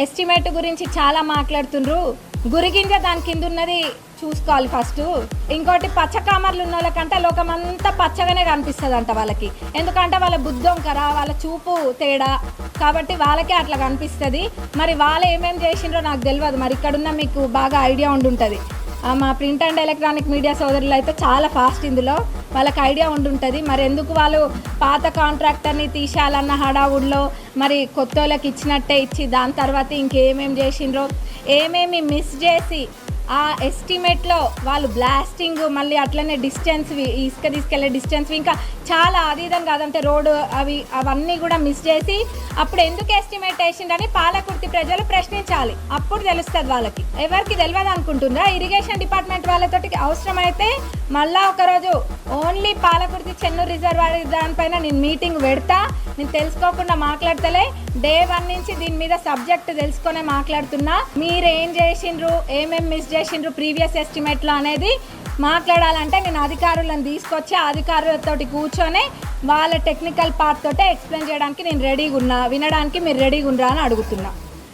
Estimate గురించి చాలా మాట్లాడుతుండ్రు. గురిగింజ దాని కింద ఉన్నది చూసుకోవాలి ఫస్ట్. ఇంకోటి పచ్చకామర్లు ఉన్న వాళ్ళకంటే లోకమంతా పచ్చగానే కనిపిస్తుంది అంట వాళ్ళకి. ఎందుకంటే వాళ్ళ బుద్ధొంకర, వాళ్ళ చూపు తేడా, కాబట్టి వాళ్ళకే అట్లా కనిపిస్తుంది. మరి వాళ్ళు ఏమేమి చేసిండ్రో నాకు తెలియదు. మరి ఇక్కడున్న మీకు బాగా ఐడియా ఉండుంటుంది. మా ప్రింట్ అండ్ ఎలక్ట్రానిక్ మీడియా సోదరులు అయితే చాలా ఫాస్ట్ ఇందులో, వాళ్ళకి ఐడియా ఉండుంటుంది. మరి ఎందుకు వాళ్ళు పాత కాంట్రాక్టర్ని తీసేయాలన్న హడావుడిలో మరి కొత్త వాళ్ళకి ఇచ్చినట్టే ఇచ్చి దాని తర్వాత ఇంకేమేమి చేసిండ్రో, ఏమేమి మిస్ చేసి ఆ ఎస్టిమేట్లో వాళ్ళు బ్లాస్టింగ్, మళ్ళీ అట్లనే డిస్టెన్స్, ఇసుక తీసుకెళ్లే డిస్టెన్స్, ఇంకా చాలా అది ఇదని కాదంటే రోడ్డు అవన్నీ కూడా మిస్ చేసి అప్పుడు ఎందుకు ఎస్టిమేట్ వేసిండని పాలకుర్తి ప్రజలు ప్రశ్నించాలి. అప్పుడు తెలుస్తుంది వాళ్ళకి. ఎవరికి తెలియదు అనుకుంటుందా? ఇరిగేషన్ డిపార్ట్మెంట్ వాళ్ళతోటి అవసరమైతే మళ్ళా ఒకరోజు ఓన్లీ పాలకుర్తి చెన్నూరు రిజర్వాయర్ దానిపైన నేను మీటింగ్ పెడతా. నేను తెలుసుకోకుండా మాట్లాడతలే. డే 1 నుంచి దీని మీద సబ్జెక్ట్ తెలుసుకొనే మాట్లాడుతున్నా. మీరు ఏం చేసిండ్రు, ఏమేమి మిస్ చేసిండ్రు ప్రీవియస్ ఎస్టిమేట్లో అనేది మాట్లాడాలంటే నేను అధికారులను తీసుకొచ్చి అధికారులతో కూర్చొని వాళ్ళ టెక్నికల్ పార్ట్ తోటే ఎక్స్ప్లెయిన్ చేయడానికి నేను రెడీగా ఉన్నా. వినడానికి మీరు రెడీగా ఉండరా అని అడుగుతున్నా.